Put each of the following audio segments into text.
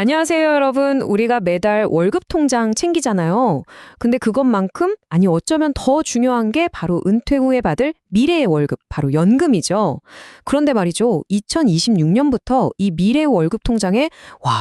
안녕하세요, 여러분. 우리가 매달 월급 통장 챙기잖아요. 근데 그것만큼, 아니 어쩌면 더 중요한 게 바로 은퇴 후에 받을 미래의 월급, 바로 연금이죠. 그런데 말이죠. 2026년부터 이 미래 월급 통장에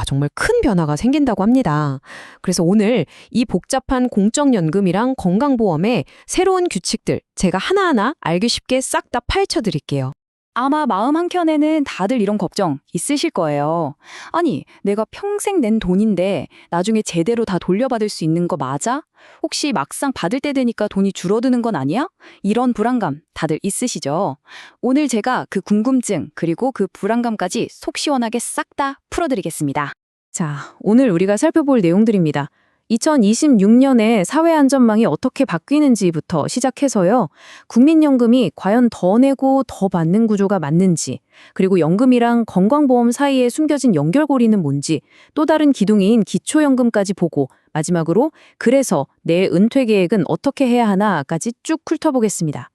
정말 큰 변화가 생긴다고 합니다. 그래서 오늘 이 복잡한 공적연금이랑 건강보험의 새로운 규칙들 제가 하나하나 알기 쉽게 싹 다 파헤쳐 드릴게요. 아마 마음 한켠에는 다들 이런 걱정 있으실 거예요. 아니, 내가 평생 낸 돈인데 나중에 제대로 다 돌려받을 수 있는 거 맞아? 혹시 막상 받을 때 되니까 돈이 줄어드는 건 아니야? 이런 불안감 다들 있으시죠? 오늘 제가 그 궁금증 그리고 그 불안감까지 속 시원하게 싹 다 풀어드리겠습니다. 자, 오늘 우리가 살펴볼 내용들입니다. 2026년에 사회안전망이 어떻게 바뀌는지부터 시작해서요. 국민연금이 과연 더 내고 더 받는 구조가 맞는지, 그리고 연금이랑 건강보험 사이에 숨겨진 연결고리는 뭔지, 또 다른 기둥인 기초연금까지 보고 마지막으로 그래서 내 은퇴 계획은 어떻게 해야 하나까지 쭉 훑어보겠습니다.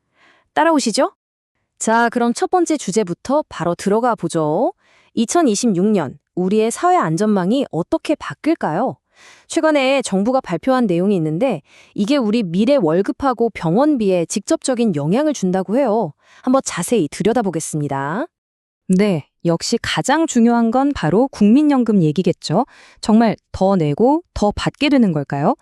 따라오시죠? 자, 그럼 첫 번째 주제부터 바로 들어가 보죠. 2026년 우리의 사회 안전망이 어떻게 바뀔까요? 최근에 정부가 발표한 내용이 있는데 이게 우리 미래 월급하고 병원비에 직접적인 영향을 준다고 해요. 한번 자세히 들여다보겠습니다. 네, 역시 가장 중요한 건 바로 국민연금 얘기겠죠. 정말 더 내고 더 받게 되는 걸까요?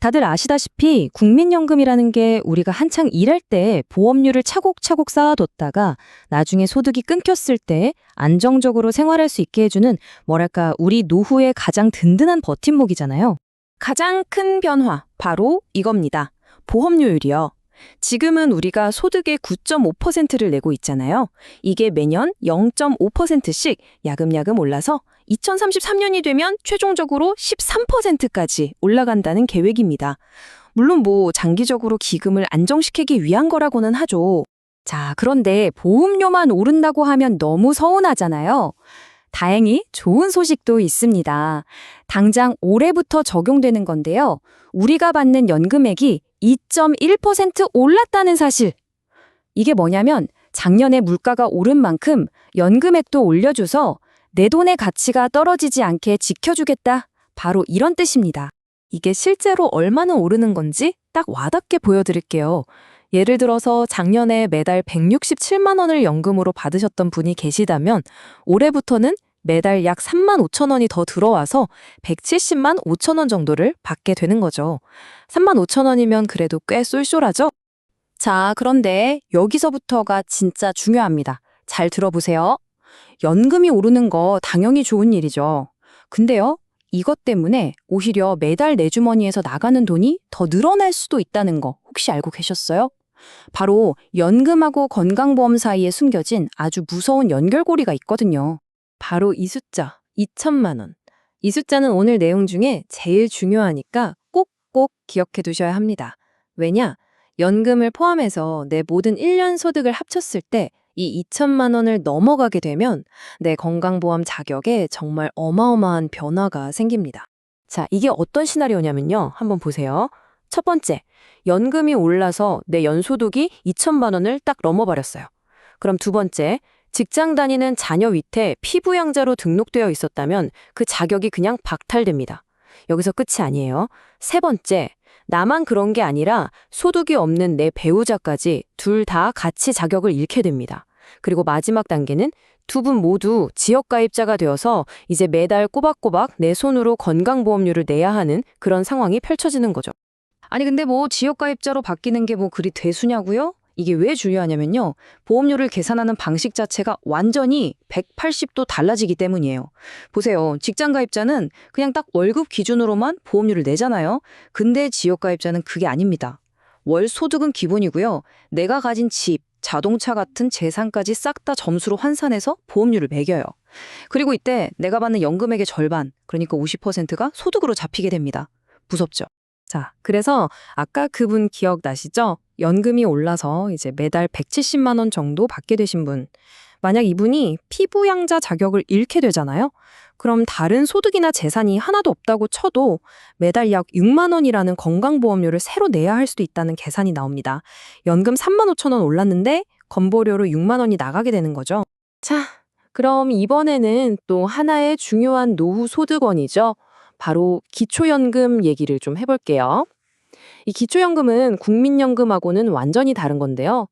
다들 아시다시피 국민연금이라는 게 우리가 한창 일할 때 보험료를 차곡차곡 쌓아뒀다가 나중에 소득이 끊겼을 때 안정적으로 생활할 수 있게 해주는 뭐랄까 우리 노후의 가장 든든한 버팀목이잖아요. 가장 큰 변화, 바로 이겁니다. 보험료율이요. 지금은 우리가 소득의 9.5%를 내고 있잖아요. 이게 매년 0.5%씩 야금야금 올라서 2033년이 되면 최종적으로 13%까지 올라간다는 계획입니다. 물론 장기적으로 기금을 안정시키기 위한 거라고는 하죠. 자, 그런데 보험료만 오른다고 하면 너무 서운하잖아요. 다행히 좋은 소식도 있습니다. 당장 올해부터 적용되는 건데요. 우리가 받는 연금액이 2.1% 올랐다는 사실. 이게 뭐냐면 작년에 물가가 오른 만큼 연금액도 올려줘서 내 돈의 가치가 떨어지지 않게 지켜주겠다. 바로 이런 뜻입니다. 이게 실제로 얼마나 오르는 건지 딱 와닿게 보여드릴게요. 예를 들어서 작년에 매달 167만 원을 연금으로 받으셨던 분이 계시다면 올해부터는 매달 약 3만 5천 원이 더 들어와서 170만 5천 원 정도를 받게 되는 거죠. 3만 5천 원이면 그래도 꽤 쏠쏠하죠? 자, 그런데 여기서부터가 진짜 중요합니다. 잘 들어보세요. 연금이 오르는 거 당연히 좋은 일이죠. 근데요, 이것 때문에 오히려 매달 내 주머니에서 나가는 돈이 더 늘어날 수도 있다는 거 혹시 알고 계셨어요? 바로 연금하고 건강보험 사이에 숨겨진 아주 무서운 연결고리가 있거든요. 바로 이 숫자, 2천만 원. 이 숫자는 오늘 내용 중에 제일 중요하니까 꼭꼭 기억해 두셔야 합니다. 왜냐? 연금을 포함해서 내 모든 1년 소득을 합쳤을 때 이 2천만 원을 넘어가게 되면 내 건강보험 자격에 정말 어마어마한 변화가 생깁니다. 자, 이게 어떤 시나리오냐면요. 한번 보세요. 첫 번째, 연금이 올라서 내 연소득이 2천만 원을 딱 넘어버렸어요. 그럼 두 번째, 직장 다니는 자녀 위태 피부양자로 등록되어 있었다면 그 자격이 그냥 박탈됩니다. 여기서 끝이 아니에요. 세 번째, 나만 그런 게 아니라 소득이 없는 내 배우자까지 둘 다 같이 자격을 잃게 됩니다. 그리고 마지막 단계는 두 분 모두 지역가입자가 되어서 이제 매달 꼬박꼬박 내 손으로 건강보험료를 내야 하는 그런 상황이 펼쳐지는 거죠. 아니 근데 지역가입자로 바뀌는 게 그리 대수냐고요? 이게 왜 중요하냐면요. 보험료를 계산하는 방식 자체가 완전히 180도 달라지기 때문이에요. 보세요. 직장가입자는 그냥 딱 월급 기준으로만 보험료를 내잖아요. 근데 지역가입자는 그게 아닙니다. 월 소득은 기본이고요. 내가 가진 집, 자동차 같은 재산까지 싹 다 점수로 환산해서 보험료를 매겨요. 그리고 이때 내가 받는 연금액의 절반, 그러니까 50%가 소득으로 잡히게 됩니다. 무섭죠? 자, 그래서 아까 그분 기억나시죠? 연금이 올라서 이제 매달 170만 원 정도 받게 되신 분. 만약 이분이 피부양자 자격을 잃게 되잖아요? 그럼 다른 소득이나 재산이 하나도 없다고 쳐도 매달 약 6만 원이라는 건강보험료를 새로 내야 할 수도 있다는 계산이 나옵니다. 연금 3만 5천 원 올랐는데 건보료로 6만 원이 나가게 되는 거죠. 자, 그럼 이번에는 또 하나의 중요한 노후 소득원이죠. 바로 기초연금 얘기를 좀 해볼게요. 이 기초연금은 국민연금하고는 완전히 다른 건데요.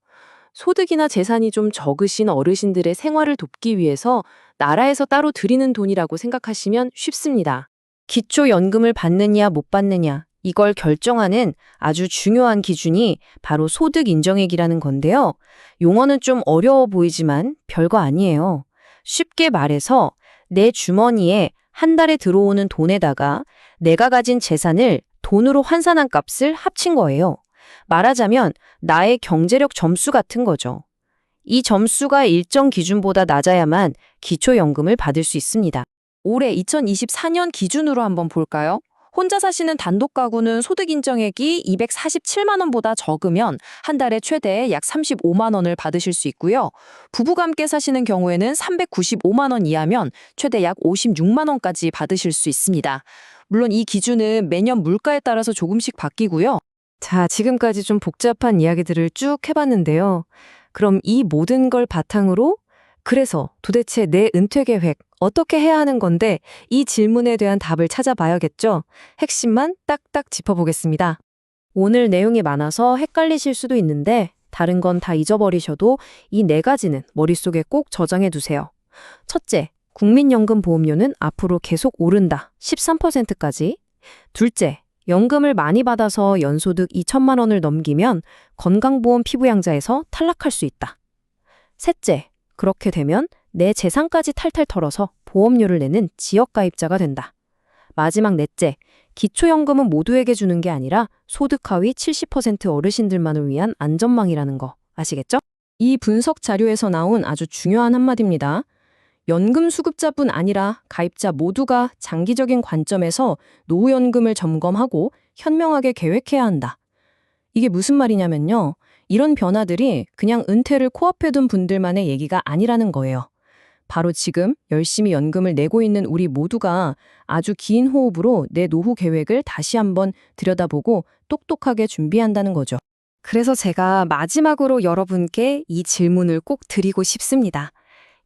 소득이나 재산이 좀 적으신 어르신들의 생활을 돕기 위해서 나라에서 따로 드리는 돈이라고 생각하시면 쉽습니다. 기초연금을 받느냐 못 받느냐 이걸 결정하는 아주 중요한 기준이 바로 소득 인정액이라는 건데요. 용어는 좀 어려워 보이지만 별거 아니에요. 쉽게 말해서 내 주머니에 한 달에 들어오는 돈에다가 내가 가진 재산을 돈으로 환산한 값을 합친 거예요. 말하자면 나의 경제력 점수 같은 거죠. 이 점수가 일정 기준보다 낮아야만 기초연금을 받을 수 있습니다. 올해 2024년 기준으로 한번 볼까요? 혼자 사시는 단독 가구는 소득 인정액이 247만 원보다 적으면 한 달에 최대 약 35만 원을 받으실 수 있고요. 부부가 함께 사시는 경우에는 395만 원 이하면 최대 약 56만 원까지 받으실 수 있습니다. 물론 이 기준은 매년 물가에 따라서 조금씩 바뀌고요. 자, 지금까지 좀 복잡한 이야기들을 쭉 해봤는데요. 그럼 이 모든 걸 바탕으로 그래서 도대체 내 은퇴 계획 어떻게 해야 하는 건데 이 질문에 대한 답을 찾아봐야겠죠. 핵심만 딱딱 짚어보겠습니다. 오늘 내용이 많아서 헷갈리실 수도 있는데 다른 건 다 잊어버리셔도 이 네 가지는 머릿속에 꼭 저장해 두세요. 첫째, 국민연금 보험료는 앞으로 계속 오른다. 13%까지. 둘째, 연금을 많이 받아서 연소득 2천만 원을 넘기면 건강보험 피부양자에서 탈락할 수 있다. 셋째, 그렇게 되면 내 재산까지 탈탈 털어서 보험료를 내는 지역가입자가 된다. 마지막 넷째, 기초연금은 모두에게 주는 게 아니라 소득 하위 70% 어르신들만을 위한 안전망이라는 거 아시겠죠? 이 분석 자료에서 나온 아주 중요한 한마디입니다. 연금 수급자뿐 아니라 가입자 모두가 장기적인 관점에서 노후연금을 점검하고 현명하게 계획해야 한다. 이게 무슨 말이냐면요. 이런 변화들이 그냥 은퇴를 코앞에 둔 분들만의 얘기가 아니라는 거예요. 바로 지금 열심히 연금을 내고 있는 우리 모두가 아주 긴 호흡으로 내 노후 계획을 다시 한번 들여다보고 똑똑하게 준비한다는 거죠. 그래서 제가 마지막으로 여러분께 이 질문을 꼭 드리고 싶습니다.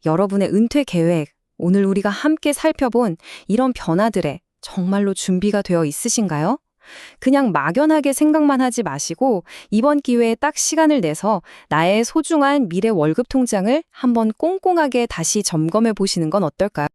여러분의 은퇴 계획, 오늘 우리가 함께 살펴본 이런 변화들에 정말로 준비가 되어 있으신가요? 그냥 막연하게 생각만 하지 마시고 이번 기회에 딱 시간을 내서 나의 소중한 미래 월급 통장을 한번 꼼꼼하게 다시 점검해 보시는 건 어떨까요?